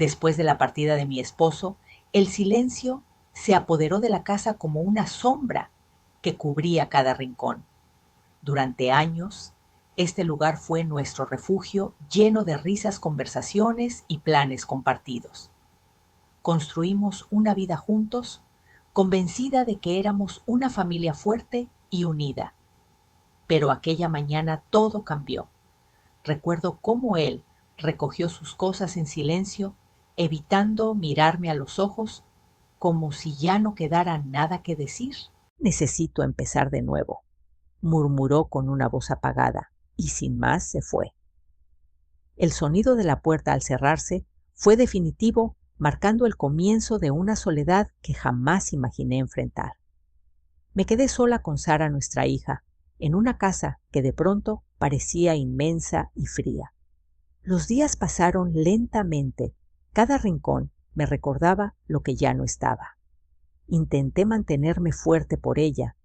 Después de la partida de mi esposo, el silencio se apoderó de la casa como una sombra que cubría cada rincón. Durante años, este lugar fue nuestro refugio, lleno de risas, conversaciones y planes compartidos. Construimos una vida juntos, convencida de que éramos una familia fuerte y unida. Pero aquella mañana todo cambió. Recuerdo cómo él recogió sus cosas en silencio, evitando mirarme a los ojos, como si ya no quedara nada que decir. Necesito empezar de nuevo, murmuró con una voz apagada, y sin más se fue. El sonido de la puerta al cerrarse fue definitivo, marcando el comienzo de una soledad que jamás imaginé enfrentar. Me quedé sola con Sara, nuestra hija, en una casa que de pronto parecía inmensa y fría. Los días pasaron lentamente. Cada rincón me recordaba lo que ya no estaba. Intenté mantenerme fuerte por ella,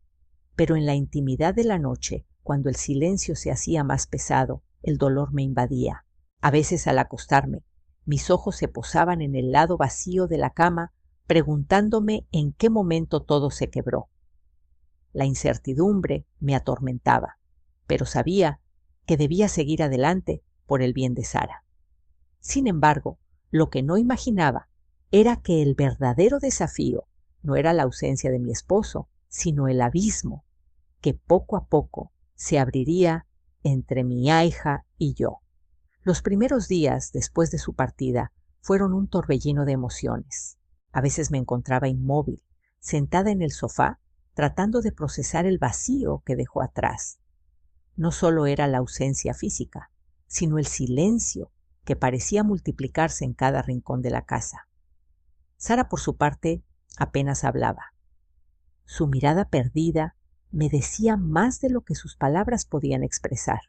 pero en la intimidad de la noche, cuando el silencio se hacía más pesado, el dolor me invadía. A veces al acostarme, mis ojos se posaban en el lado vacío de la cama, preguntándome en qué momento todo se quebró. La incertidumbre me atormentaba, pero sabía que debía seguir adelante por el bien de Sara. Sin embargo, lo que no imaginaba era que el verdadero desafío no era la ausencia de mi esposo, sino el abismo que poco a poco se abriría entre mi hija y yo. Los primeros días después de su partida fueron un torbellino de emociones. A veces me encontraba inmóvil, sentada en el sofá, tratando de procesar el vacío que dejó atrás. No solo era la ausencia física, sino el silencio que parecía multiplicarse en cada rincón de la casa. Sara, por su parte, apenas hablaba. Su mirada perdida me decía más de lo que sus palabras podían expresar.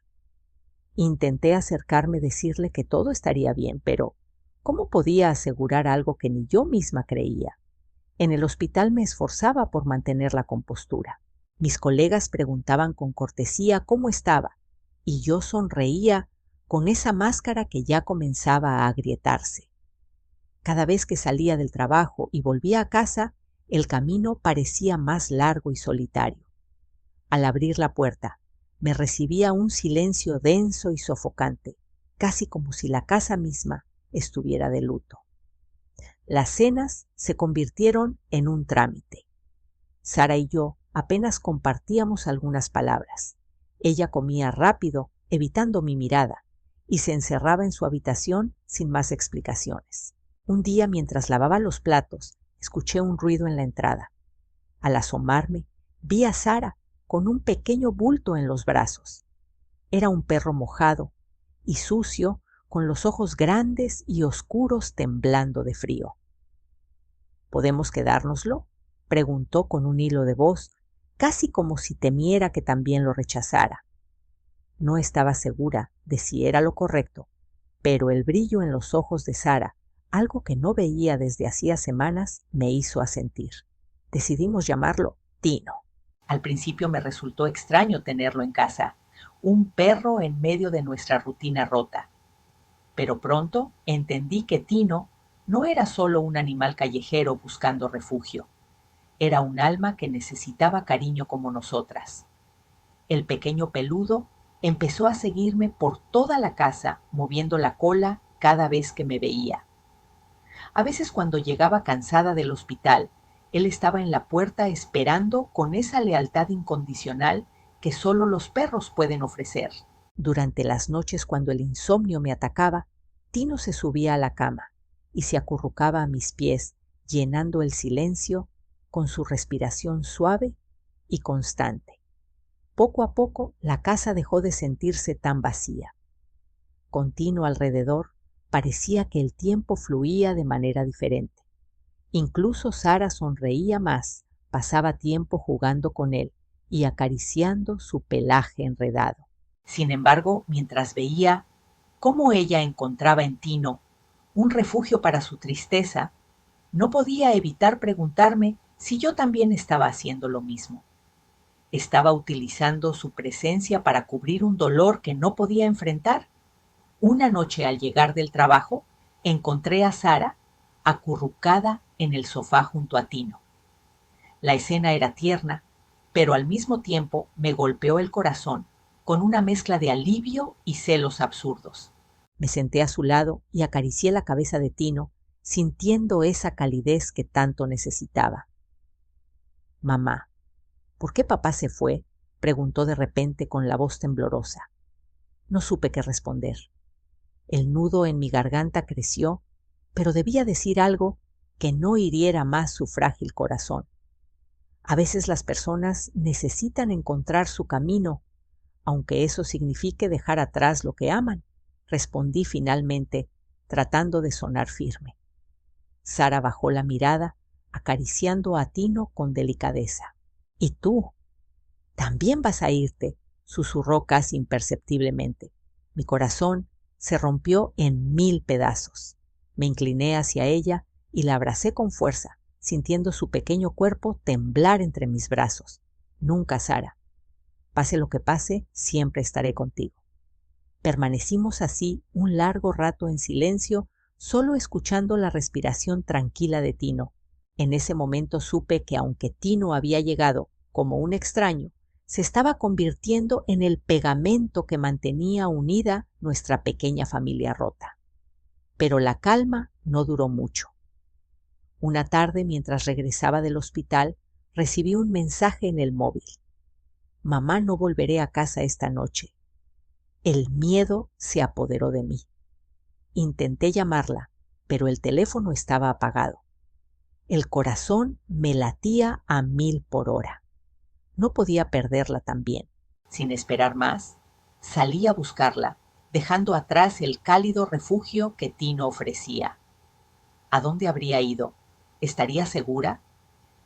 Intenté acercarme, decirle que todo estaría bien, pero ¿cómo podía asegurar algo que ni yo misma creía? En el hospital me esforzaba por mantener la compostura. Mis colegas preguntaban con cortesía cómo estaba, y yo sonreía con esa máscara que ya comenzaba a agrietarse. Cada vez que salía del trabajo y volvía a casa, el camino parecía más largo y solitario. Al abrir la puerta, me recibía un silencio denso y sofocante, casi como si la casa misma estuviera de luto. Las cenas se convirtieron en un trámite. Sara y yo apenas compartíamos algunas palabras. Ella comía rápido, evitando mi mirada, y se encerraba en su habitación sin más explicaciones. Un día, mientras lavaba los platos, escuché un ruido en la entrada. Al asomarme, vi a Sara con un pequeño bulto en los brazos. Era un perro mojado y sucio, con los ojos grandes y oscuros temblando de frío. ¿Podemos quedárnoslo?, preguntó con un hilo de voz, casi como si temiera que también lo rechazara. No estaba segura de si era lo correcto, pero el brillo en los ojos de Sara, algo que no veía desde hacía semanas, me hizo asentir. Decidimos llamarlo Tino. Al principio me resultó extraño tenerlo en casa, un perro en medio de nuestra rutina rota. Pero pronto entendí que Tino no era solo un animal callejero buscando refugio. Era un alma que necesitaba cariño como nosotras. El pequeño peludo empezó a seguirme por toda la casa, moviendo la cola cada vez que me veía. A veces, cuando llegaba cansada del hospital, él estaba en la puerta esperando con esa lealtad incondicional que solo los perros pueden ofrecer. Durante las noches, cuando el insomnio me atacaba, Tino se subía a la cama y se acurrucaba a mis pies, llenando el silencio con su respiración suave y constante. Poco a poco la casa dejó de sentirse tan vacía. Con Tino alrededor, parecía que el tiempo fluía de manera diferente. Incluso Sara sonreía más, pasaba tiempo jugando con él y acariciando su pelaje enredado. Sin embargo, mientras veía cómo ella encontraba en Tino un refugio para su tristeza, no podía evitar preguntarme si yo también estaba haciendo lo mismo. ¿Estaba utilizando su presencia para cubrir un dolor que no podía enfrentar? Una noche, al llegar del trabajo, Encontré a Sara acurrucada en el sofá junto a Tino. La escena era tierna, pero al mismo tiempo me golpeó el corazón con una mezcla de alivio y celos absurdos. Me senté a su lado y acaricié la cabeza de Tino, sintiendo esa calidez que tanto necesitaba. «Mamá, ¿por qué papá se fue?», preguntó de repente con la voz temblorosa. No supe qué responder. El nudo en mi garganta creció, pero debía decir algo que no hiriera más su frágil corazón. A veces las personas necesitan encontrar su camino, aunque eso signifique dejar atrás lo que aman, respondí finalmente, tratando de sonar firme. Sara bajó la mirada, acariciando a Tino con delicadeza. «¿Y tú? ¿También vas a irte?», susurró casi imperceptiblemente. Mi corazón se rompió en 1000 pedazos. Me incliné hacia ella y la abracé con fuerza, sintiendo su pequeño cuerpo temblar entre mis brazos. «Nunca, Sara. Pase lo que pase, siempre estaré contigo». Permanecimos así un largo rato en silencio, solo escuchando la respiración tranquila de Tino. En ese momento supe que aunque Tino había llegado como un extraño, se estaba convirtiendo en el pegamento que mantenía unida nuestra pequeña familia rota. Pero la calma no duró mucho. Una tarde, mientras regresaba del hospital, recibí un mensaje en el móvil. «Mamá, no volveré a casa esta noche». El miedo se apoderó de mí. Intenté llamarla, pero el teléfono estaba apagado. El corazón me latía a 1000 por hora. No podía perderla también. Sin esperar más, salí a buscarla, dejando atrás el cálido refugio que Tino ofrecía. ¿A dónde habría ido? ¿Estaría segura?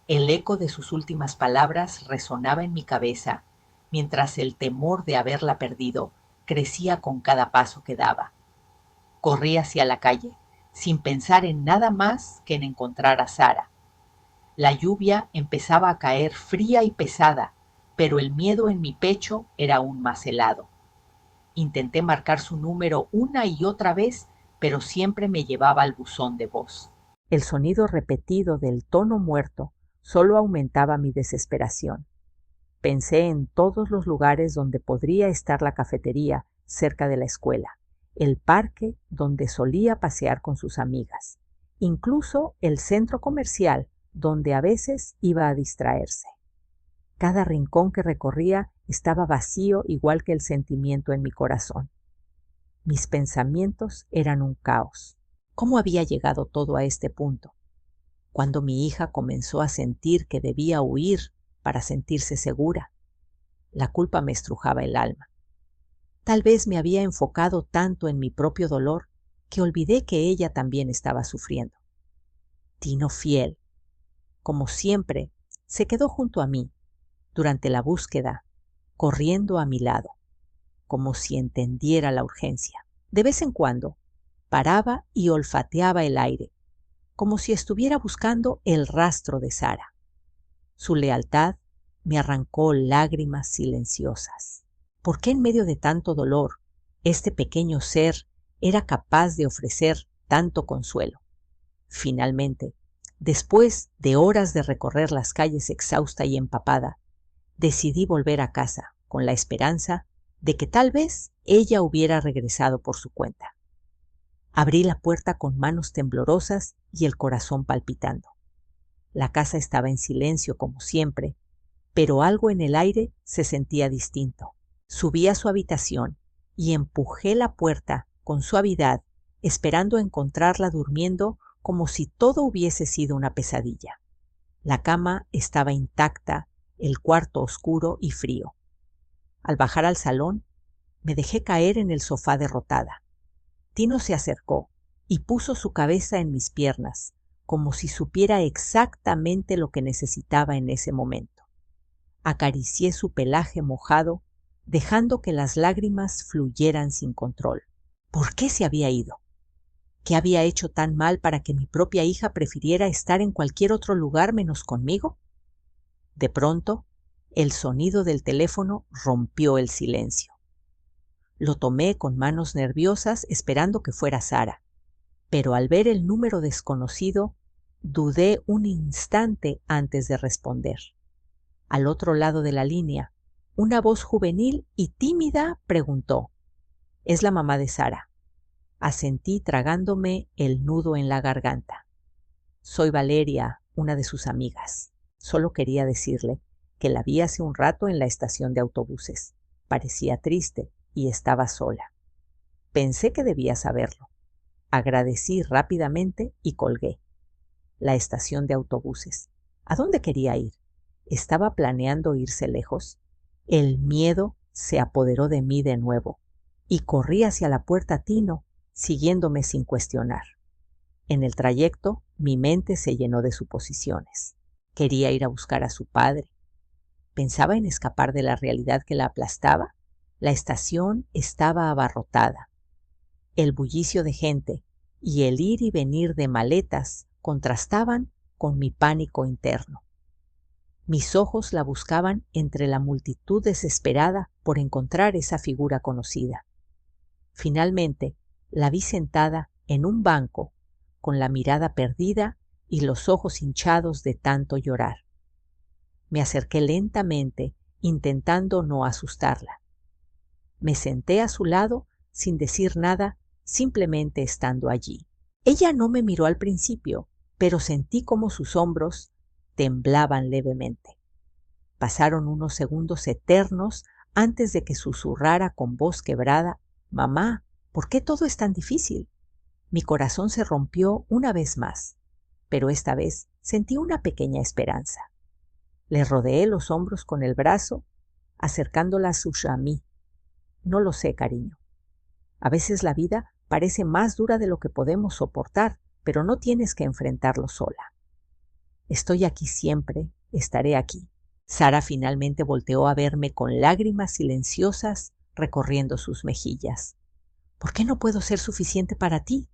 El eco de sus últimas palabras resonaba en mi cabeza, mientras el temor de haberla perdido crecía con cada paso que daba. Corrí hacia la calle, sin pensar en nada más que en encontrar a Sara. La lluvia empezaba a caer fría y pesada, pero el miedo en mi pecho era aún más helado. Intenté marcar su número una y otra vez, pero siempre me llevaba al buzón de voz. El sonido repetido del tono muerto solo aumentaba mi desesperación. Pensé en todos los lugares donde podría estar la cafetería cerca de la escuela, el parque donde solía pasear con sus amigas, incluso el centro comercial donde a veces iba a distraerse. Cada rincón que recorría estaba vacío, igual que el sentimiento en mi corazón. Mis pensamientos eran un caos. ¿Cómo había llegado todo a este punto? Cuando mi hija comenzó a sentir que debía huir para sentirse segura, la culpa me estrujaba el alma. Tal vez me había enfocado tanto en mi propio dolor que olvidé que ella también estaba sufriendo. Tino, fiel, como siempre, se quedó junto a mí durante la búsqueda, corriendo a mi lado, como si entendiera la urgencia. De vez en cuando, paraba y olfateaba el aire, como si estuviera buscando el rastro de Sara. Su lealtad me arrancó lágrimas silenciosas. ¿Por qué en medio de tanto dolor este pequeño ser era capaz de ofrecer tanto consuelo? Finalmente, después de horas de recorrer las calles exhausta y empapada, decidí volver a casa con la esperanza de que tal vez ella hubiera regresado por su cuenta. Abrí la puerta con manos temblorosas y el corazón palpitando. La casa estaba en silencio como siempre, pero algo en el aire se sentía distinto. Subí a su habitación y empujé la puerta con suavidad, esperando encontrarla durmiendo como si todo hubiese sido una pesadilla. La cama estaba intacta, el cuarto oscuro y frío. Al bajar al salón, me dejé caer en el sofá derrotada. Tino se acercó y puso su cabeza en mis piernas, como si supiera exactamente lo que necesitaba en ese momento. Acaricié su pelaje mojado, dejando que las lágrimas fluyeran sin control. ¿Por qué se había ido? ¿Qué había hecho tan mal para que mi propia hija prefiriera estar en cualquier otro lugar menos conmigo? De pronto, el sonido del teléfono rompió el silencio. Lo tomé con manos nerviosas esperando que fuera Sara, pero al ver el número desconocido, dudé un instante antes de responder. Al otro lado de la línea, una voz juvenil y tímida preguntó: «¿Es la mamá de Sara?». Asentí tragándome el nudo en la garganta. «Soy Valeria, una de sus amigas». Solo quería decirle que la vi hace un rato en la estación de autobuses. Parecía triste y estaba sola. Pensé que debía saberlo. Agradecí rápidamente y colgué. La estación de autobuses. ¿A dónde quería ir? ¿Estaba planeando irse lejos? El miedo se apoderó de mí de nuevo y corrí hacia la puerta Tino, siguiéndome sin cuestionar. En el trayecto, mi mente se llenó de suposiciones. Quería ir a buscar a su padre. ¿Pensaba en escapar de la realidad que la aplastaba? La estación estaba abarrotada. El bullicio de gente y el ir y venir de maletas contrastaban con mi pánico interno. Mis ojos la buscaban entre la multitud desesperada por encontrar esa figura conocida. Finalmente, la vi sentada en un banco, con la mirada perdida y los ojos hinchados de tanto llorar. Me acerqué lentamente, intentando no asustarla. Me senté a su lado sin decir nada, simplemente estando allí. Ella no me miró al principio, pero sentí como sus hombros temblaban levemente. Pasaron unos segundos eternos antes de que susurrara con voz quebrada: «Mamá, ¿por qué todo es tan difícil?». Mi corazón se rompió una vez más, pero esta vez sentí una pequeña esperanza. Le rodeé los hombros con el brazo, acercándola a mí. «No lo sé, cariño. A veces la vida parece más dura de lo que podemos soportar, pero no tienes que enfrentarlo sola. Estoy aquí siempre, estaré aquí». Sara finalmente volteó a verme con lágrimas silenciosas recorriendo sus mejillas. «¿Por qué no puedo ser suficiente para ti?»,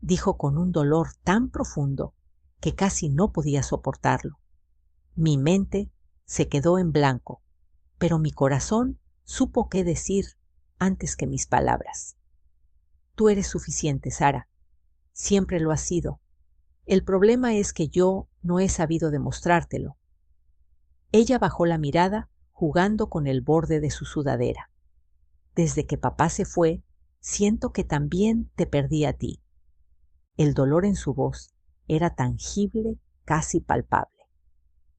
dijo con un dolor tan profundo que casi no podía soportarlo. Mi mente se quedó en blanco, pero mi corazón supo qué decir antes que mis palabras. «Tú eres suficiente, Sara. Siempre lo has sido. El problema es que yo no he sabido demostrártelo». Ella bajó la mirada, jugando con el borde de su sudadera. «Desde que papá se fue, siento que también te perdí a ti». El dolor en su voz era tangible, casi palpable.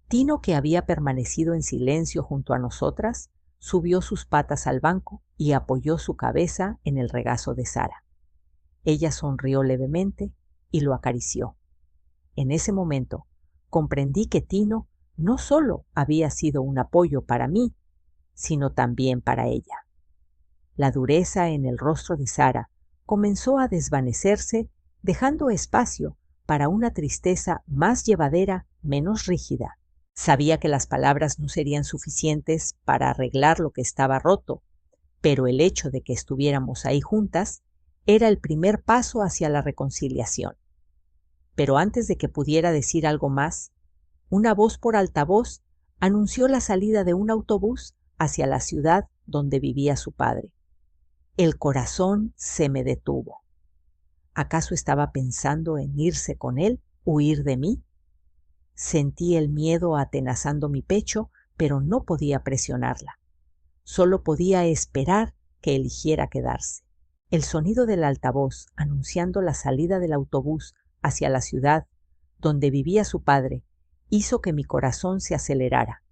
Tino, que había permanecido en silencio junto a nosotras, subió sus patas al banco y apoyó su cabeza en el regazo de Sara. Ella sonrió levemente y lo acarició. En ese momento comprendí que Tino no solo había sido un apoyo para mí, sino también para ella. La dureza en el rostro de Sara comenzó a desvanecerse, dejando espacio para una tristeza más llevadera, menos rígida. Sabía que las palabras no serían suficientes para arreglar lo que estaba roto, pero el hecho de que estuviéramos ahí juntas era el primer paso hacia la reconciliación. Pero antes de que pudiera decir algo más, una voz por altavoz anunció la salida de un autobús hacia la ciudad donde vivía su padre. El corazón se me detuvo. ¿Acaso estaba pensando en irse con él, huir de mí? Sentí el miedo atenazando mi pecho, pero no podía presionarla. Solo podía esperar que eligiera quedarse. El sonido del altavoz anunciando la salida del autobús hacia la ciudad donde vivía su padre hizo que mi corazón se acelerara.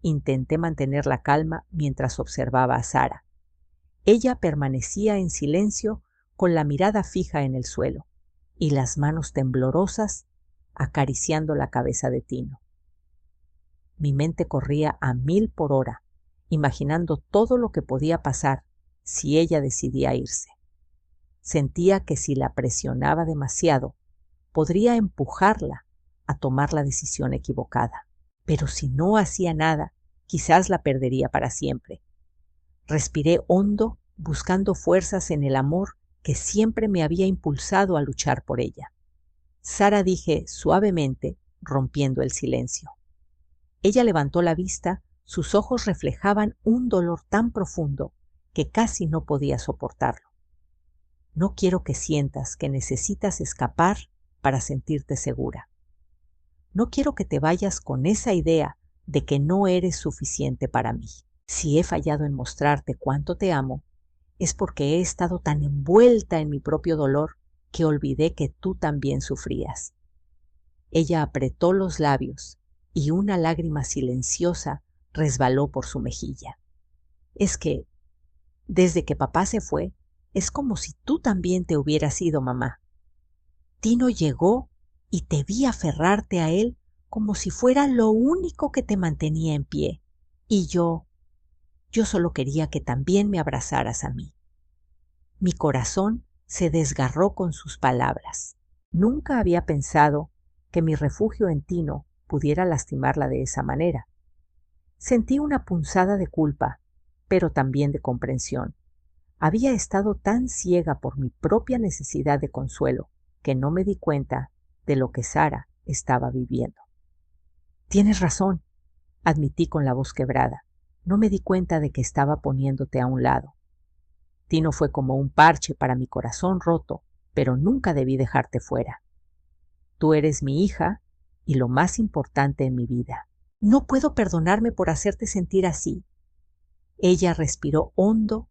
Intenté mantener la calma mientras observaba a Sara. Ella permanecía en silencio, con la mirada fija en el suelo y las manos temblorosas acariciando la cabeza de Tino. Mi mente corría a 1000 por hora, imaginando todo lo que podía pasar si ella decidía irse. Sentía que si la presionaba demasiado, podría empujarla a tomar la decisión equivocada. Pero si no hacía nada, quizás la perdería para siempre. Respiré hondo, buscando fuerzas en el amor que siempre me había impulsado a luchar por ella. «Sara», dije suavemente, rompiendo el silencio. Ella levantó la vista, sus ojos reflejaban un dolor tan profundo que casi no podía soportarlo. No quiero que sientas que necesitas escapar para sentirte segura. No quiero que te vayas con esa idea de que no eres suficiente para mí. Si he fallado en mostrarte cuánto te amo, es porque he estado tan envuelta en mi propio dolor que olvidé que tú también sufrías. Ella apretó los labios y una lágrima silenciosa resbaló por su mejilla. Es que, desde que papá se fue, es como si tú también te hubieras ido, mamá. Tino llegó y te vi aferrarte a él como si fuera lo único que te mantenía en pie. Y yo solo quería que también me abrazaras a mí. Mi corazón se desgarró con sus palabras. Nunca había pensado que mi refugio en Tino pudiera lastimarla de esa manera. Sentí una punzada de culpa, pero también de comprensión. Había estado tan ciega por mi propia necesidad de consuelo que no me di cuenta de lo que Sara estaba viviendo. Tienes razón, admití con la voz quebrada. No me di cuenta de que estaba poniéndote a un lado. Tino fue como un parche para mi corazón roto, pero nunca debí dejarte fuera. Tú eres mi hija y lo más importante en mi vida. No puedo perdonarme por hacerte sentir así. Ella respiró hondo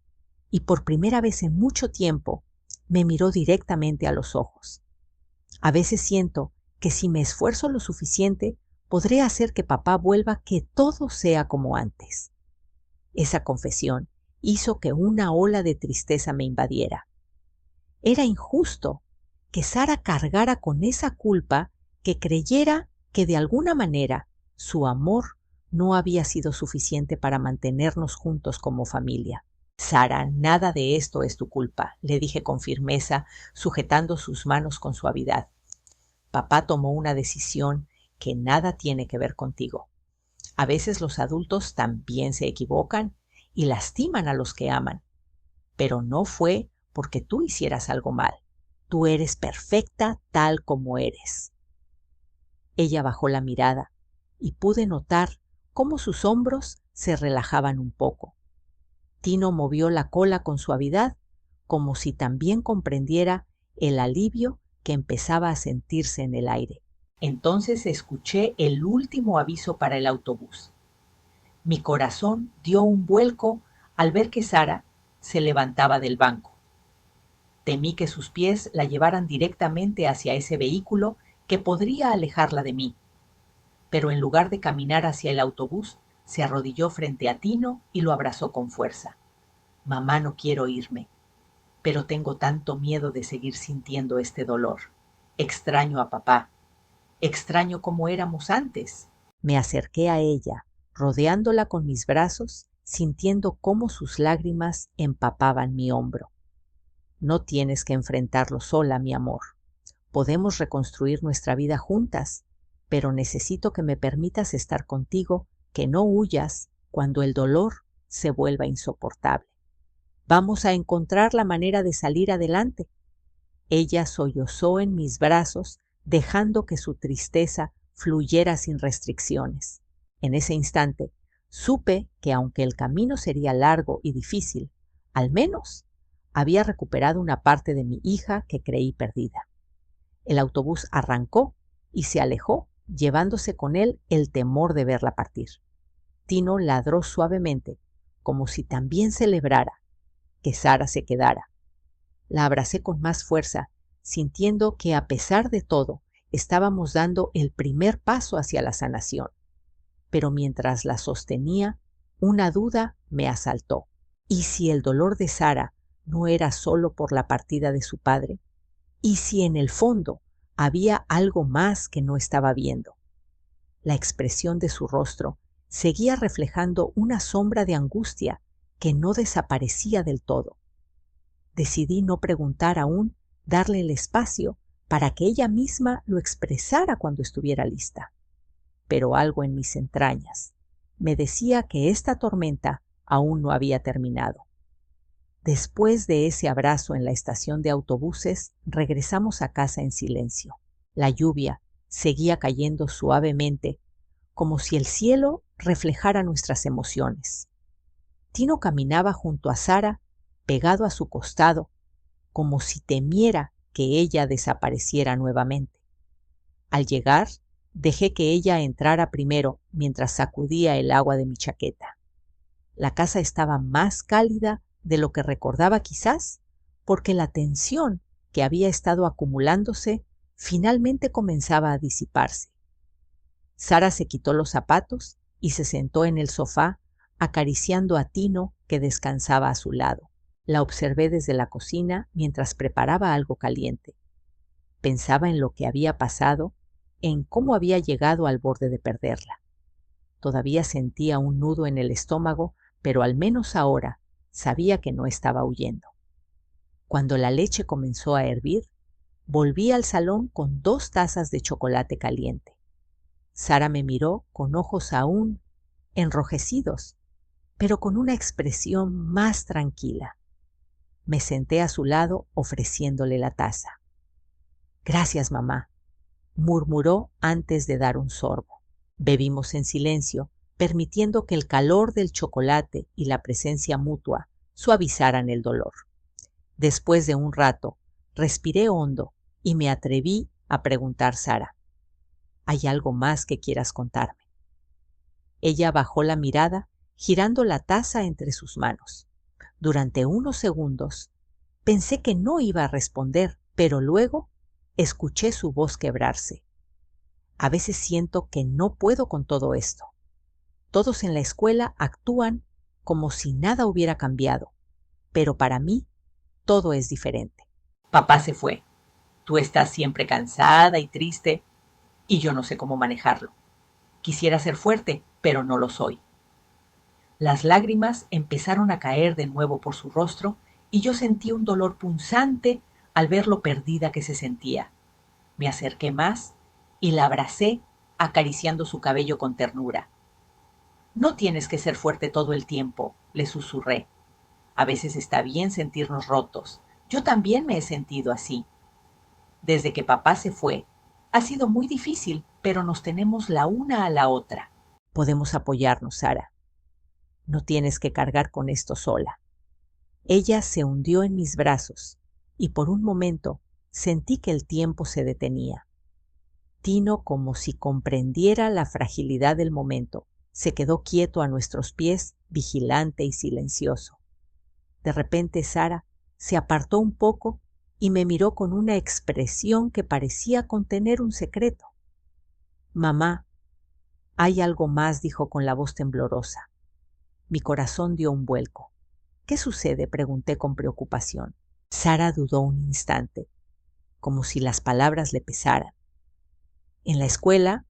y por primera vez en mucho tiempo me miró directamente a los ojos. A veces siento que si me esfuerzo lo suficiente, podré hacer que papá vuelva, que todo sea como antes. Esa confesión hizo que una ola de tristeza me invadiera. Era injusto que Sara cargara con esa culpa, que creyera que de alguna manera su amor no había sido suficiente para mantenernos juntos como familia. Sara, nada de esto es tu culpa, le dije con firmeza, sujetando sus manos con suavidad. Papá tomó una decisión que nada tiene que ver contigo. A veces los adultos también se equivocan y lastiman a los que aman, pero no fue porque tú hicieras algo mal. Tú eres perfecta tal como eres. Ella bajó la mirada y pude notar cómo sus hombros se relajaban un poco. Tino movió la cola con suavidad, como si también comprendiera el alivio que empezaba a sentirse en el aire. Entonces escuché el último aviso para el autobús. Mi corazón dio un vuelco al ver que Sara se levantaba del banco. Temí que sus pies la llevaran directamente hacia ese vehículo que podría alejarla de mí. Pero en lugar de caminar hacia el autobús, se arrodilló frente a Tino y lo abrazó con fuerza. Mamá, no quiero irme, pero tengo tanto miedo de seguir sintiendo este dolor. Extraño a papá. Extraño cómo éramos antes. Me acerqué a ella, rodeándola con mis brazos, sintiendo cómo sus lágrimas empapaban mi hombro. No tienes que enfrentarlo sola, mi amor. Podemos reconstruir nuestra vida juntas, pero necesito que me permitas estar contigo, que no huyas cuando el dolor se vuelva insoportable. Vamos a encontrar la manera de salir adelante. Ella sollozó en mis brazos, dejando que su tristeza fluyera sin restricciones. En ese instante, supe que aunque el camino sería largo y difícil, al menos había recuperado una parte de mi hija que creí perdida. El autobús arrancó y se alejó, llevándose con él el temor de verla partir. Tino ladró suavemente, como si también celebrara que Sara se quedara. La abracé con más fuerza, sintiendo que a pesar de todo estábamos dando el primer paso hacia la sanación. Pero mientras la sostenía, una duda me asaltó. ¿Y si el dolor de Sara no era solo por la partida de su padre? ¿Y si en el fondo había algo más que no estaba viendo? La expresión de su rostro seguía reflejando una sombra de angustia que no desaparecía del todo. Decidí no preguntar aún, darle el espacio para que ella misma lo expresara cuando estuviera lista. Pero algo en mis entrañas me decía que esta tormenta aún no había terminado. Después de ese abrazo en la estación de autobuses, regresamos a casa en silencio. La lluvia seguía cayendo suavemente, como si el cielo reflejara nuestras emociones. Tino caminaba junto a Sara, pegado a su costado, como si temiera que ella desapareciera nuevamente. Al llegar, dejé que ella entrara primero mientras sacudía el agua de mi chaqueta. La casa estaba más cálida de lo que recordaba quizás, porque la tensión que había estado acumulándose finalmente comenzaba a disiparse. Sara se quitó los zapatos y se sentó en el sofá, acariciando a Tino, que descansaba a su lado. La observé desde la cocina mientras preparaba algo caliente. Pensaba en lo que había pasado, en cómo había llegado al borde de perderla. Todavía sentía un nudo en el estómago, pero al menos ahora sabía que no estaba huyendo. Cuando la leche comenzó a hervir, volví al salón con 2 tazas de chocolate caliente. Sara me miró con ojos aún enrojecidos, pero con una expresión más tranquila. Me senté a su lado ofreciéndole la taza. «Gracias, mamá», murmuró antes de dar un sorbo. Bebimos en silencio, permitiendo que el calor del chocolate y la presencia mutua suavizaran el dolor. Después de un rato, respiré hondo y me atreví a preguntar a Sara: «¿Hay algo más que quieras contarme?». Ella bajó la mirada, girando la taza entre sus manos. Durante unos segundos pensé que no iba a responder, pero luego escuché su voz quebrarse. «A veces siento que no puedo con todo esto. Todos en la escuela actúan como si nada hubiera cambiado, pero para mí todo es diferente. Papá se fue. Tú estás siempre cansada y triste, y yo no sé cómo manejarlo. Quisiera ser fuerte, pero no lo soy». Las lágrimas empezaron a caer de nuevo por su rostro y yo sentí un dolor punzante al ver lo perdida que se sentía. Me acerqué más y la abracé, acariciando su cabello con ternura. «No tienes que ser fuerte todo el tiempo», le susurré. «A veces está bien sentirnos rotos. Yo también me he sentido así. Desde que papá se fue, ha sido muy difícil, pero nos tenemos la una a la otra. Podemos apoyarnos, Sara. No tienes que cargar con esto sola». Ella se hundió en mis brazos y por un momento sentí que el tiempo se detenía. Tino, como si comprendiera la fragilidad del momento, se quedó quieto a nuestros pies, vigilante y silencioso. De repente Sara se apartó un poco y me miró con una expresión que parecía contener un secreto. «Mamá, hay algo más», dijo con la voz temblorosa. Mi corazón dio un vuelco. «¿Qué sucede?», pregunté con preocupación. Sara dudó un instante, como si las palabras le pesaran. «En la escuela,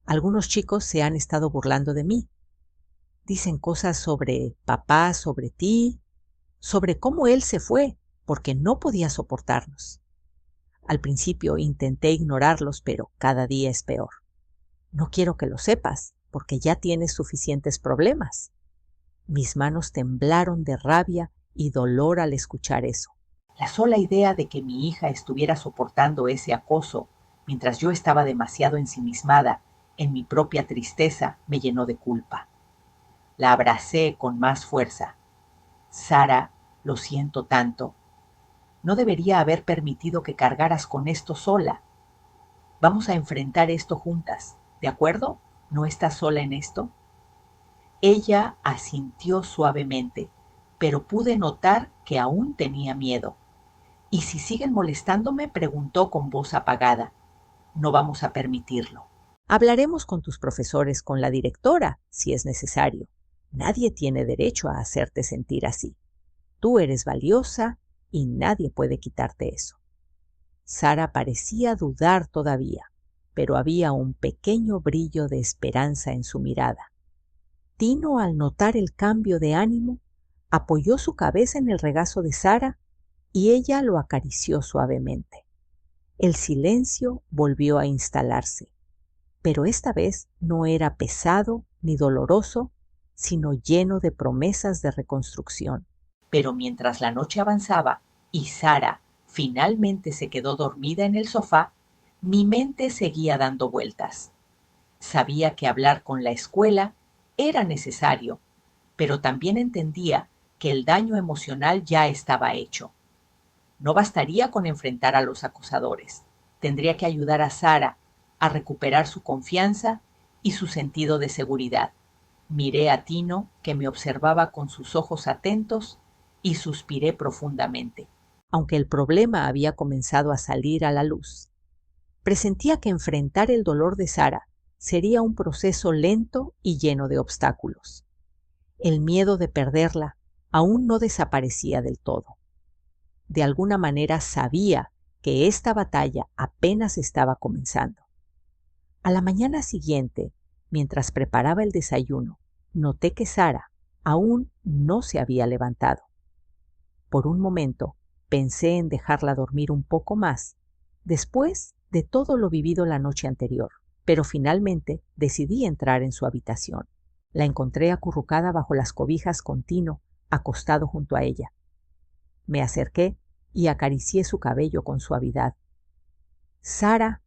algunos chicos se han estado burlando de mí. Dicen cosas sobre papá, sobre ti, sobre cómo él se fue, porque no podía soportarnos. Al principio intenté ignorarlos, pero cada día es peor. No quiero que lo sepas, porque ya tienes suficientes problemas». Mis manos temblaron de rabia y dolor al escuchar eso. La sola idea de que mi hija estuviera soportando ese acoso mientras yo estaba demasiado ensimismada en mi propia tristeza me llenó de culpa. La abracé con más fuerza. «Sara, lo siento tanto. No debería haber permitido que cargaras con esto sola. Vamos a enfrentar esto juntas, ¿de acuerdo? ¿No estás sola en esto?». Ella asintió suavemente, pero pude notar que aún tenía miedo. «¿Y si siguen molestándome?», preguntó con voz apagada. «No vamos a permitirlo». «Hablaremos con tus profesores, con la directora, si es necesario. Nadie tiene derecho a hacerte sentir así. Tú eres valiosa y nadie puede quitarte eso». Sara parecía dudar todavía, pero había un pequeño brillo de esperanza en su mirada. Tino, al notar el cambio de ánimo, apoyó su cabeza en el regazo de Sara y ella lo acarició suavemente. El silencio volvió a instalarse, pero esta vez no era pesado ni doloroso, sino lleno de promesas de reconstrucción. Pero mientras la noche avanzaba y Sara finalmente se quedó dormida en el sofá, mi mente seguía dando vueltas. Sabía que hablar con la escuela era necesario, pero también entendía que el daño emocional ya estaba hecho. No bastaría con enfrentar a los acosadores. Tendría que ayudar a Sara a recuperar su confianza y su sentido de seguridad. Miré a Tino, que me observaba con sus ojos atentos, y suspiré profundamente. Aunque el problema había comenzado a salir a la luz, presentía que enfrentar el dolor de Sara sería un proceso lento y lleno de obstáculos. El miedo de perderla aún no desaparecía del todo. De alguna manera sabía que esta batalla apenas estaba comenzando. A la mañana siguiente, mientras preparaba el desayuno, noté que Sara aún no se había levantado. Por un momento pensé en dejarla dormir un poco más, después de todo lo vivido la noche anterior, pero finalmente decidí entrar en su habitación. La encontré acurrucada bajo las cobijas con Tino, acostado junto a ella. Me acerqué y acaricié su cabello con suavidad. «Sara,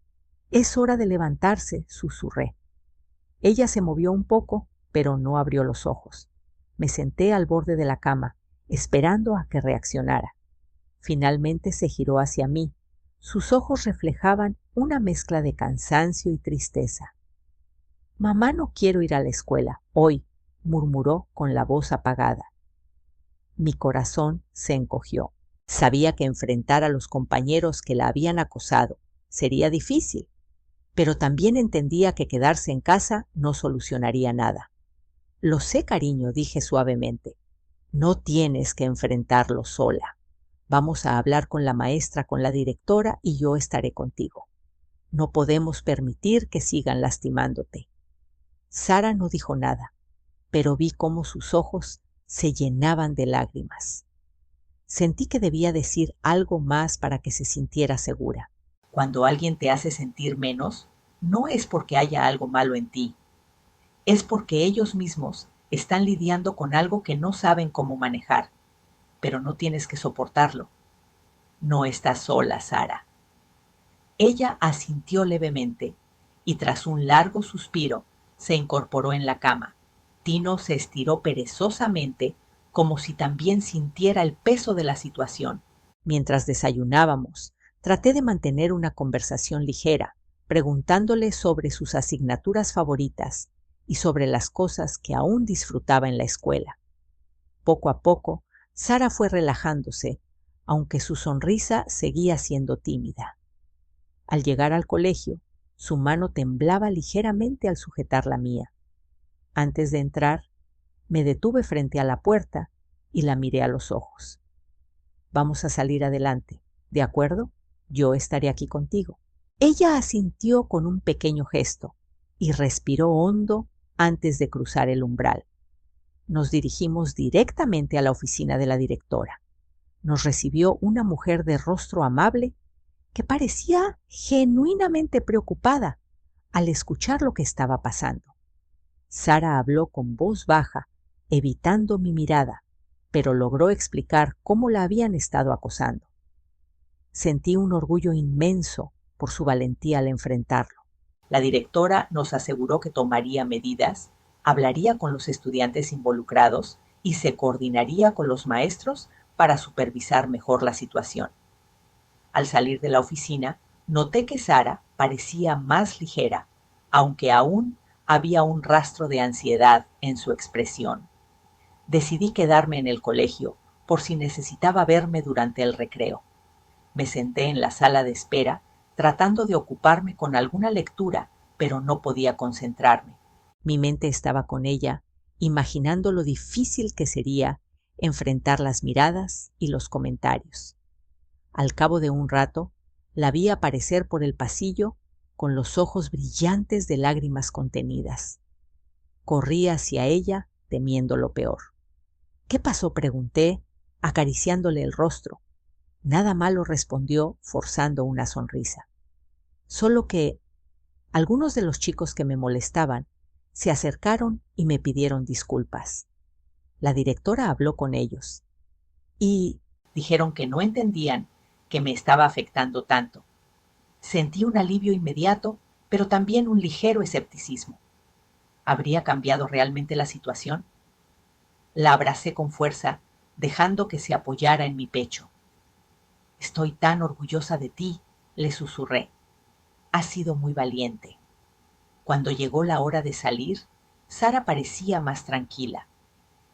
es hora de levantarse», susurré. Ella se movió un poco, pero no abrió los ojos. Me senté al borde de la cama, esperando a que reaccionara. Finalmente se giró hacia mí. Sus ojos reflejaban una mezcla de cansancio y tristeza. «Mamá, no quiero ir a la escuela hoy», murmuró con la voz apagada. Mi corazón se encogió. Sabía que enfrentar a los compañeros que la habían acosado sería difícil, pero también entendía que quedarse en casa no solucionaría nada. «Lo sé, cariño», dije suavemente. «No tienes que enfrentarlo sola. Vamos a hablar con la maestra, con la directora, y yo estaré contigo. No podemos permitir que sigan lastimándote». Sara no dijo nada, pero vi cómo sus ojos se llenaban de lágrimas. Sentí que debía decir algo más para que se sintiera segura. Cuando alguien te hace sentir menos, no es porque haya algo malo en ti, es porque ellos mismos están lidiando con algo que no saben cómo manejar, pero no tienes que soportarlo. No estás sola, Sara. Ella asintió levemente y tras un largo suspiro se incorporó en la cama. Tino se estiró perezosamente como si también sintiera el peso de la situación. Mientras desayunábamos, traté de mantener una conversación ligera, preguntándole sobre sus asignaturas favoritas y sobre las cosas que aún disfrutaba en la escuela. Poco a poco, Sara fue relajándose, aunque su sonrisa seguía siendo tímida. Al llegar al colegio, su mano temblaba ligeramente al sujetar la mía. Antes de entrar, me detuve frente a la puerta y la miré a los ojos. «Vamos a salir adelante, ¿de acuerdo? Yo estaré aquí contigo». Ella asintió con un pequeño gesto y respiró hondo antes de cruzar el umbral. Nos dirigimos directamente a la oficina de la directora. Nos recibió una mujer de rostro amable que parecía genuinamente preocupada al escuchar lo que estaba pasando. Sara habló con voz baja, evitando mi mirada, pero logró explicar cómo la habían estado acosando. Sentí un orgullo inmenso por su valentía al enfrentarlo. La directora nos aseguró que tomaría medidas, hablaría con los estudiantes involucrados y se coordinaría con los maestros para supervisar mejor la situación. Al salir de la oficina, noté que Sara parecía más ligera, aunque aún había un rastro de ansiedad en su expresión. Decidí quedarme en el colegio por si necesitaba verme durante el recreo. Me senté en la sala de espera tratando de ocuparme con alguna lectura, pero no podía concentrarme. Mi mente estaba con ella, imaginando lo difícil que sería enfrentar las miradas y los comentarios. Al cabo de un rato, la vi aparecer por el pasillo con los ojos brillantes de lágrimas contenidas. Corrí hacia ella, temiendo lo peor. «¿Qué pasó?», pregunté, acariciándole el rostro. «Nada malo», respondió, forzando una sonrisa. «Solo que algunos de los chicos que me molestaban se acercaron y me pidieron disculpas. La directora habló con ellos y dijeron que no entendían que me estaba afectando tanto. Sentí un alivio inmediato, pero también un ligero escepticismo. ¿Habría cambiado realmente la situación?». La abracé con fuerza, dejando que se apoyara en mi pecho. Estoy tan orgullosa de ti, le susurré. Has sido muy valiente. Cuando llegó la hora de salir, Sara parecía más tranquila.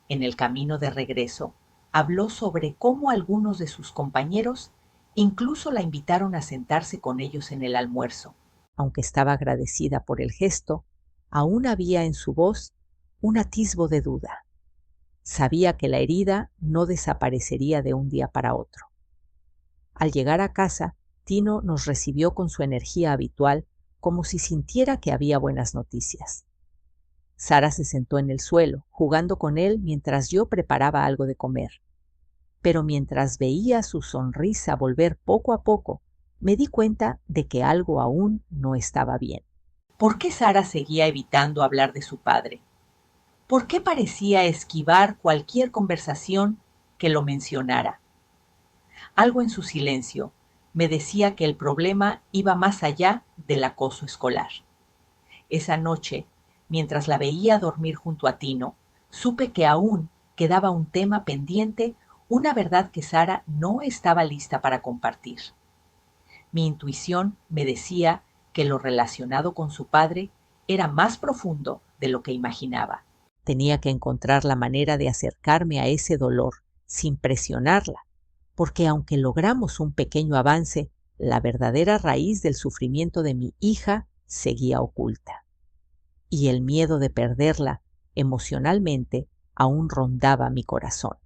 En el camino de regreso, habló sobre cómo algunos de sus compañeros incluso la invitaron a sentarse con ellos en el almuerzo. Aunque estaba agradecida por el gesto, aún había en su voz un atisbo de duda. Sabía que la herida no desaparecería de un día para otro. Al llegar a casa, Tino nos recibió con su energía habitual, como si sintiera que había buenas noticias. Sara se sentó en el suelo, jugando con él mientras yo preparaba algo de comer. Pero mientras veía su sonrisa volver poco a poco, me di cuenta de que algo aún no estaba bien. ¿Por qué Sara seguía evitando hablar de su padre? ¿Por qué parecía esquivar cualquier conversación que lo mencionara? Algo en su silencio me decía que el problema iba más allá del acoso escolar. Esa noche, mientras la veía dormir junto a Tino, supe que aún quedaba un tema pendiente, una verdad que Sara no estaba lista para compartir. Mi intuición me decía que lo relacionado con su padre era más profundo de lo que imaginaba. Tenía que encontrar la manera de acercarme a ese dolor sin presionarla, porque aunque logramos un pequeño avance, la verdadera raíz del sufrimiento de mi hija seguía oculta. Y el miedo de perderla emocionalmente aún rondaba mi corazón.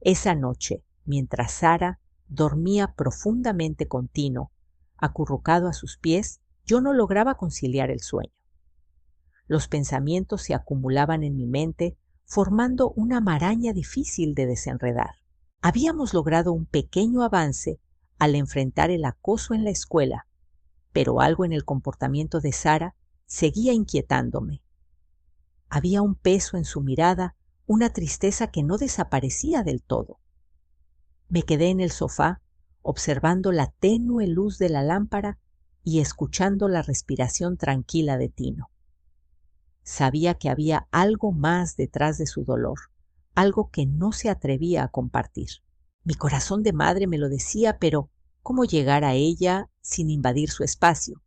Esa noche, mientras Sara dormía profundamente con Tino, acurrucado a sus pies, yo no lograba conciliar el sueño. Los pensamientos se acumulaban en mi mente, formando una maraña difícil de desenredar. Habíamos logrado un pequeño avance al enfrentar el acoso en la escuela, pero algo en el comportamiento de Sara seguía inquietándome. Había un peso en su mirada, una tristeza que no desaparecía del todo. Me quedé en el sofá, observando la tenue luz de la lámpara y escuchando la respiración tranquila de Tino. Sabía que había algo más detrás de su dolor, algo que no se atrevía a compartir. Mi corazón de madre me lo decía, pero ¿cómo llegar a ella sin invadir su espacio?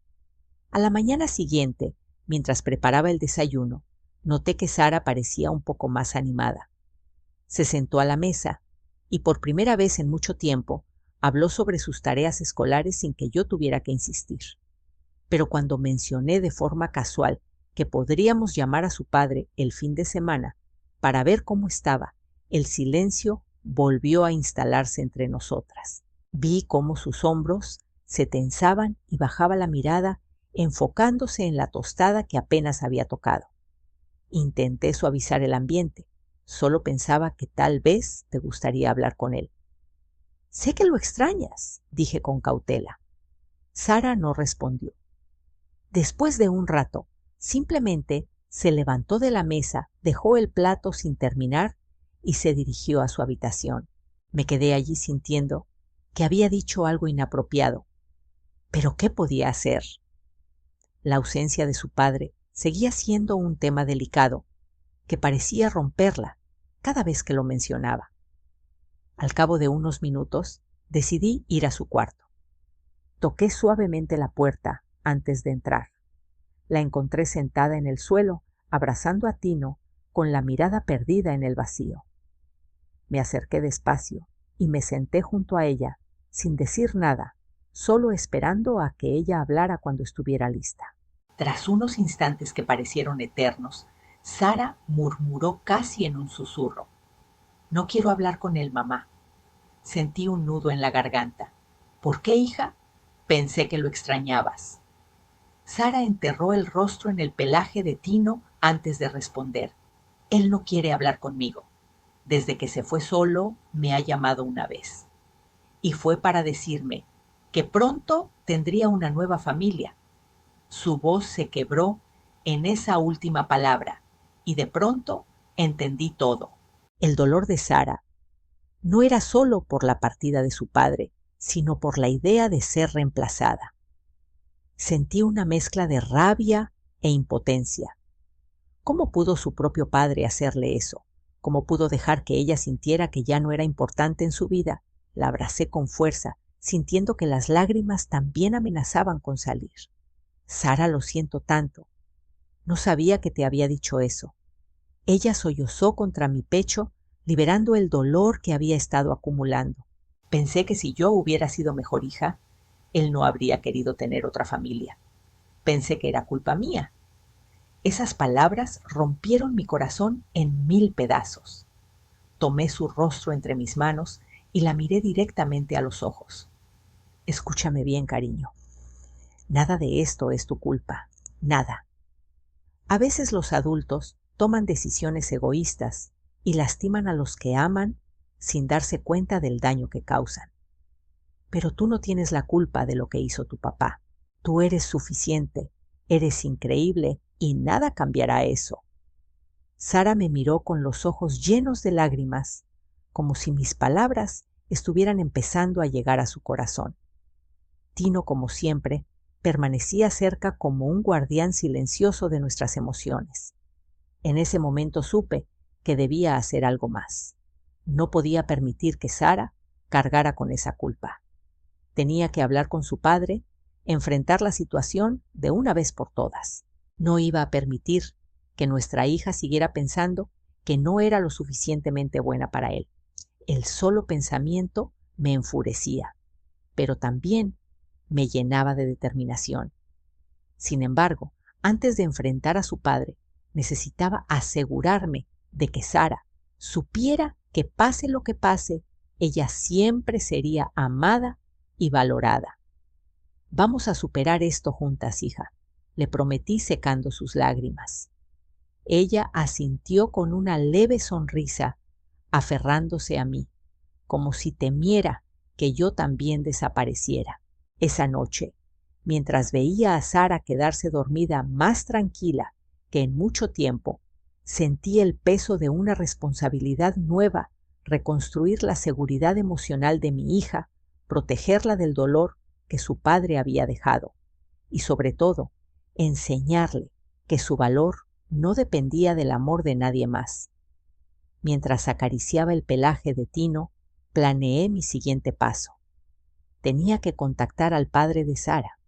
A la mañana siguiente, mientras preparaba el desayuno, noté que Sara parecía un poco más animada. Se sentó a la mesa y por primera vez en mucho tiempo habló sobre sus tareas escolares sin que yo tuviera que insistir. Pero cuando mencioné de forma casual que podríamos llamar a su padre el fin de semana para ver cómo estaba, el silencio volvió a instalarse entre nosotras. Vi cómo sus hombros se tensaban y bajaba la mirada enfocándose en la tostada que apenas había tocado. Intenté suavizar el ambiente. Solo pensaba que tal vez te gustaría hablar con él. Sé que lo extrañas, dije con cautela. Sara no respondió. Después de un rato, simplemente se levantó de la mesa, dejó el plato sin terminar y se dirigió a su habitación. Me quedé allí sintiendo que había dicho algo inapropiado. ¿Pero qué podía hacer? La ausencia de su padre seguía siendo un tema delicado, que parecía romperla cada vez que lo mencionaba. Al cabo de unos minutos, decidí ir a su cuarto. Toqué suavemente la puerta antes de entrar. La encontré sentada en el suelo, abrazando a Tino, con la mirada perdida en el vacío. Me acerqué despacio y me senté junto a ella, sin decir nada, solo esperando a que ella hablara cuando estuviera lista. Tras unos instantes que parecieron eternos, Sara murmuró casi en un susurro. No quiero hablar con él, mamá. Sentí un nudo en la garganta. ¿Por qué, hija? Pensé que lo extrañabas. Sara enterró el rostro en el pelaje de Tino antes de responder. Él no quiere hablar conmigo. Desde que se fue solo, me ha llamado una vez. Y fue para decirme que pronto tendría una nueva familia. Su voz se quebró en esa última palabra y de pronto entendí todo. El dolor de Sara no era solo por la partida de su padre, sino por la idea de ser reemplazada. Sentí una mezcla de rabia e impotencia. ¿Cómo pudo su propio padre hacerle eso? ¿Cómo pudo dejar que ella sintiera que ya no era importante en su vida? La abracé con fuerza, sintiendo que las lágrimas también amenazaban con salir. Sara, lo siento tanto. No sabía que te había dicho eso. Ella sollozó contra mi pecho, liberando el dolor que había estado acumulando. Pensé que si yo hubiera sido mejor hija, él no habría querido tener otra familia. Pensé que era culpa mía. Esas palabras rompieron mi corazón en 1000 pedazos. Tomé su rostro entre mis manos y la miré directamente a los ojos. Escúchame bien, cariño. Nada de esto es tu culpa. Nada. A veces los adultos toman decisiones egoístas y lastiman a los que aman sin darse cuenta del daño que causan. Pero tú no tienes la culpa de lo que hizo tu papá. Tú eres suficiente, eres increíble y nada cambiará eso. Sara me miró con los ojos llenos de lágrimas, como si mis palabras estuvieran empezando a llegar a su corazón. Tino, como siempre, permanecía cerca como un guardián silencioso de nuestras emociones. En ese momento supe que debía hacer algo más. No podía permitir que Sara cargara con esa culpa. Tenía que hablar con su padre, enfrentar la situación de una vez por todas. No iba a permitir que nuestra hija siguiera pensando que no era lo suficientemente buena para él. El solo pensamiento me enfurecía, pero también me llenaba de determinación. Sin embargo, antes de enfrentar a su padre, necesitaba asegurarme de que Sara supiera que pase lo que pase, ella siempre sería amada y valorada. Vamos a superar esto juntas, hija, le prometí secando sus lágrimas. Ella asintió con una leve sonrisa, aferrándose a mí, como si temiera que yo también desapareciera. Esa noche, mientras veía a Sara quedarse dormida más tranquila que en mucho tiempo, sentí el peso de una responsabilidad nueva, reconstruir la seguridad emocional de mi hija, protegerla del dolor que su padre había dejado y, sobre todo, enseñarle que su valor no dependía del amor de nadie más. Mientras acariciaba el pelaje de Tino, planeé mi siguiente paso. Tenía que contactar al padre de Sara.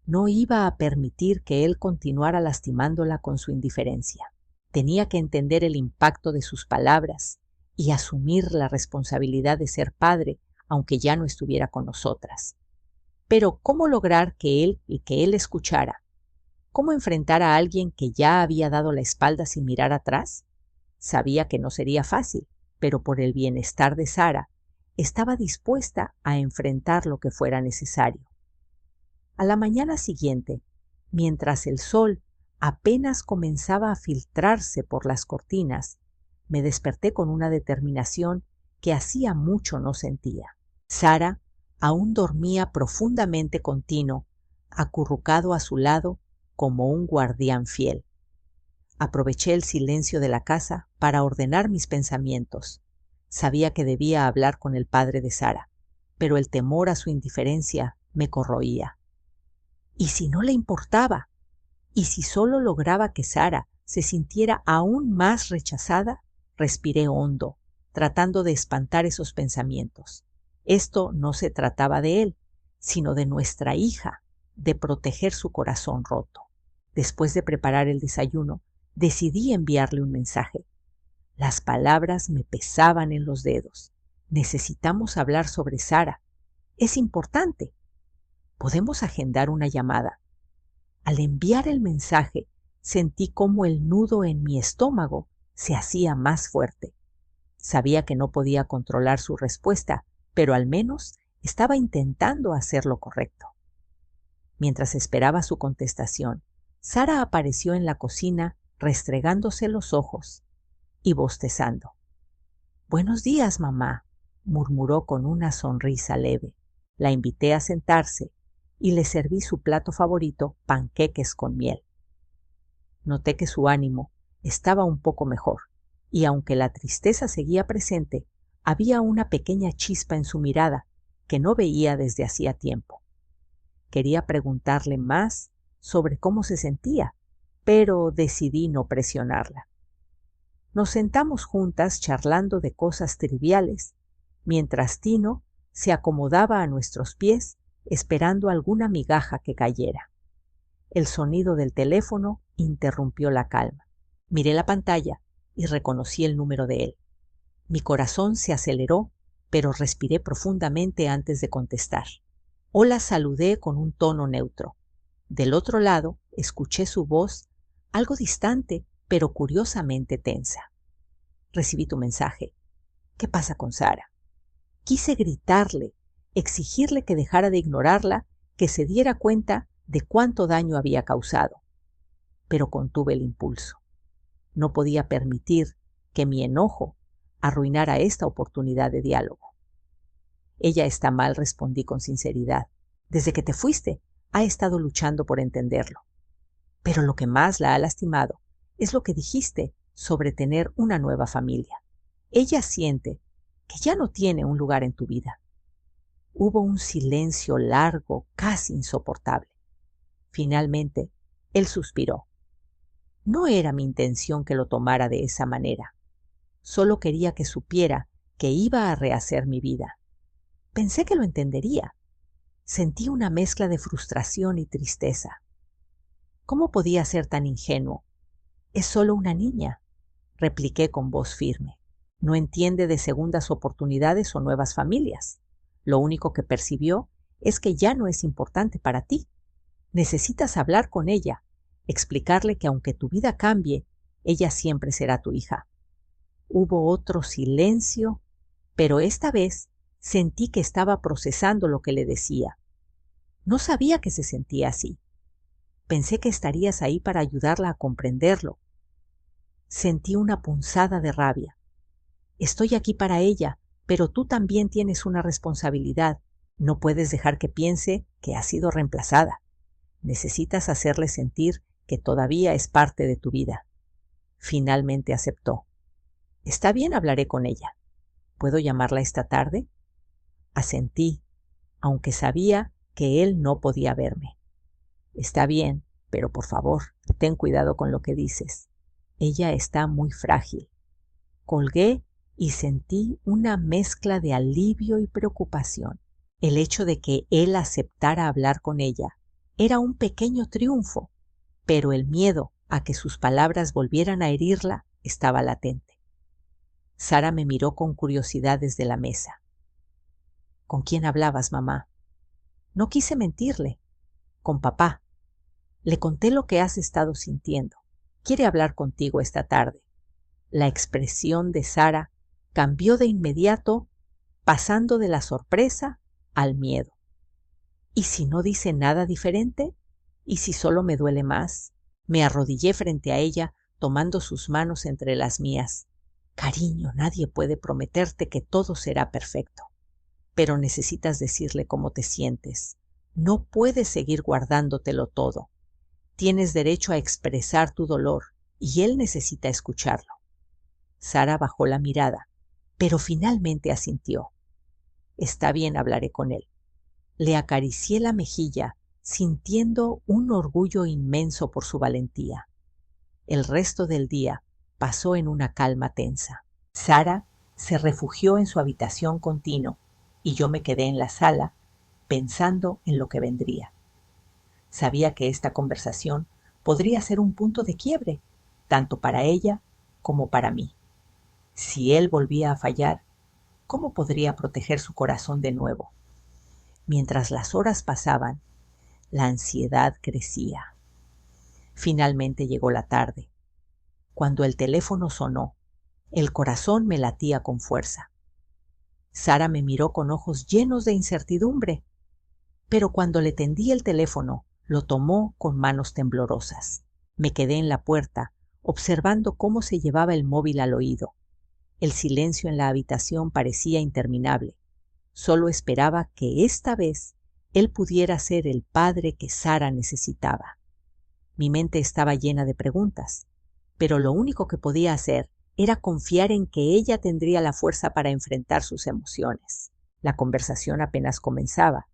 No iba a permitir que él continuara lastimándola con su indiferencia. Tenía que entender el impacto de sus palabras y asumir la responsabilidad de ser padre, aunque ya no estuviera con nosotras. Pero ¿cómo lograr que él escuchara? ¿Cómo enfrentar a alguien que ya había dado la espalda sin mirar atrás? Sabía que no sería fácil, pero por el bienestar de Sara, estaba dispuesta a enfrentar lo que fuera necesario. A la mañana siguiente, mientras el sol apenas comenzaba a filtrarse por las cortinas, me desperté con una determinación que hacía mucho no sentía. Sara aún dormía profundamente con Tino, acurrucado a su lado como un guardián fiel. Aproveché el silencio de la casa para ordenar mis pensamientos. Sabía que debía hablar con el padre de Sara, pero el temor a su indiferencia me corroía. ¿Y si no le importaba? ¿Y si solo lograba que Sara se sintiera aún más rechazada? Respiré hondo, tratando de espantar esos pensamientos. Esto no se trataba de él, sino de nuestra hija, de proteger su corazón roto. Después de preparar el desayuno, decidí enviarle un mensaje. Las palabras me pesaban en los dedos. Necesitamos hablar sobre Sara. Es importante. Podemos agendar una llamada. Al enviar el mensaje, sentí cómo el nudo en mi estómago se hacía más fuerte. Sabía que no podía controlar su respuesta, pero al menos estaba intentando hacer lo correcto. Mientras esperaba su contestación, Sara apareció en la cocina restregándose los ojos y bostezando. «Buenos días, mamá», murmuró con una sonrisa leve. La invité a sentarse y le serví su plato favorito, panqueques con miel. Noté que su ánimo estaba un poco mejor, y aunque la tristeza seguía presente, había una pequeña chispa en su mirada que no veía desde hacía tiempo. Quería preguntarle más sobre cómo se sentía, pero decidí no presionarla. Nos sentamos juntas charlando de cosas triviales, mientras Tino se acomodaba a nuestros pies esperando alguna migaja que cayera. El sonido del teléfono interrumpió la calma. Miré la pantalla y reconocí el número de él. Mi corazón se aceleró, pero respiré profundamente antes de contestar. Hola, saludé con un tono neutro. Del otro lado, escuché su voz, algo distante, pero curiosamente tensa. Recibí tu mensaje. ¿Qué pasa con Sara? Quise gritarle, exigirle que dejara de ignorarla, que se diera cuenta de cuánto daño había causado. Pero contuve el impulso. No podía permitir que mi enojo arruinara esta oportunidad de diálogo. Ella está mal, respondí con sinceridad. Desde que te fuiste, ha estado luchando por entenderlo. Pero lo que más la ha lastimado es lo que dijiste sobre tener una nueva familia. Ella siente que ya no tiene un lugar en tu vida. Hubo un silencio largo, casi insoportable. Finalmente, él suspiró. No era mi intención que lo tomara de esa manera. Solo quería que supiera que iba a rehacer mi vida. Pensé que lo entendería. Sentí una mezcla de frustración y tristeza. ¿Cómo podía ser tan ingenuo? Es solo una niña, repliqué con voz firme. No entiende de segundas oportunidades o nuevas familias. Lo único que percibió es que ya no es importante para ti. Necesitas hablar con ella, explicarle que aunque tu vida cambie, ella siempre será tu hija. Hubo otro silencio, pero esta vez sentí que estaba procesando lo que le decía. No sabía que se sentía así. Pensé que estarías ahí para ayudarla a comprenderlo. Sentí una punzada de rabia. Estoy aquí para ella, pero tú también tienes una responsabilidad. No puedes dejar que piense que ha sido reemplazada. Necesitas hacerle sentir que todavía es parte de tu vida. Finalmente aceptó. Está bien, hablaré con ella. ¿Puedo llamarla esta tarde? Asentí, aunque sabía que él no podía verme. Está bien, pero por favor, ten cuidado con lo que dices. Ella está muy frágil. Colgué y sentí una mezcla de alivio y preocupación. El hecho de que él aceptara hablar con ella era un pequeño triunfo, pero el miedo a que sus palabras volvieran a herirla estaba latente. Sara me miró con curiosidad desde la mesa. ¿Con quién hablabas, mamá? No quise mentirle. Con papá. Le conté lo que has estado sintiendo. Quiere hablar contigo esta tarde. La expresión de Sara cambió de inmediato, pasando de la sorpresa al miedo. ¿Y si no dice nada diferente? ¿Y si solo me duele más? Me arrodillé frente a ella, tomando sus manos entre las mías. Cariño, nadie puede prometerte que todo será perfecto. Pero necesitas decirle cómo te sientes. No puedes seguir guardándotelo todo. Tienes derecho a expresar tu dolor y él necesita escucharlo. Sara bajó la mirada, pero finalmente asintió. Está bien, hablaré con él. Le acaricié la mejilla, sintiendo un orgullo inmenso por su valentía. El resto del día pasó en una calma tensa. Sara se refugió en su habitación con Tino y yo me quedé en la sala pensando en lo que vendría. Sabía que esta conversación podría ser un punto de quiebre, tanto para ella como para mí. Si él volvía a fallar, ¿cómo podría proteger su corazón de nuevo? Mientras las horas pasaban, la ansiedad crecía. Finalmente llegó la tarde. Cuando el teléfono sonó, el corazón me latía con fuerza. Sara me miró con ojos llenos de incertidumbre, pero cuando le tendí el teléfono, lo tomó con manos temblorosas. Me quedé en la puerta, observando cómo se llevaba el móvil al oído. El silencio en la habitación parecía interminable. Solo esperaba que esta vez él pudiera ser el padre que Sara necesitaba. Mi mente estaba llena de preguntas, pero lo único que podía hacer era confiar en que ella tendría la fuerza para enfrentar sus emociones. La conversación apenas comenzaba,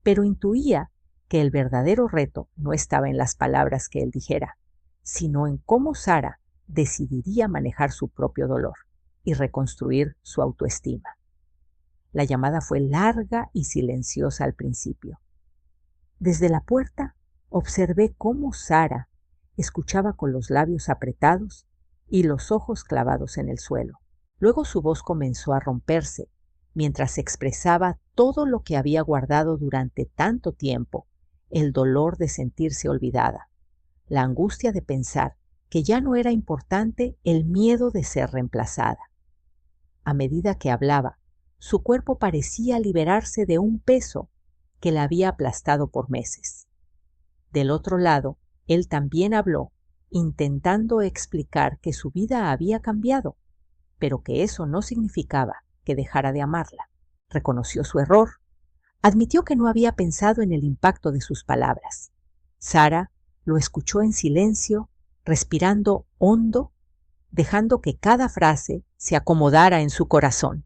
pero intuía que el verdadero reto no estaba en las palabras que él dijera, sino en cómo Sara decidiría manejar su propio dolor y reconstruir su autoestima. La llamada fue larga y silenciosa al principio. Desde la puerta observé cómo Sara escuchaba con los labios apretados y los ojos clavados en el suelo. Luego su voz comenzó a romperse, mientras expresaba todo lo que había guardado durante tanto tiempo, el dolor de sentirse olvidada, la angustia de pensar que ya no era importante, el miedo de ser reemplazada. A medida que hablaba, su cuerpo parecía liberarse de un peso que la había aplastado por meses. Del otro lado, él también habló, intentando explicar que su vida había cambiado, pero que eso no significaba que dejara de amarla. Reconoció su error. Admitió que no había pensado en el impacto de sus palabras. Sara lo escuchó en silencio, respirando hondo, dejando que cada frase se acomodara en su corazón.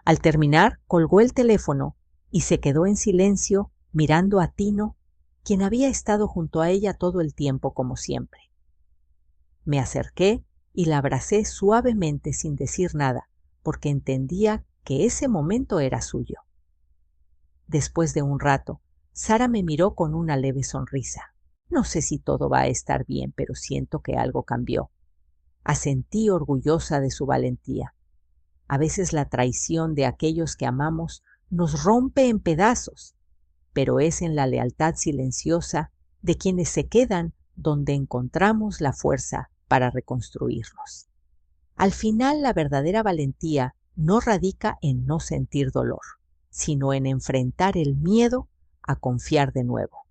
Al terminar, colgó el teléfono y se quedó en silencio mirando a Tino, quien había estado junto a ella todo el tiempo como siempre. Me acerqué y la abracé suavemente sin decir nada, porque entendía que ese momento era suyo. Después de un rato, Sara me miró con una leve sonrisa. No sé si todo va a estar bien, pero siento que algo cambió. Asentí orgullosa de su valentía. A veces la traición de aquellos que amamos nos rompe en pedazos, pero es en la lealtad silenciosa de quienes se quedan donde encontramos la fuerza para reconstruirnos. Al final, la verdadera valentía no radica en no sentir dolor, sino en enfrentar el miedo a confiar de nuevo.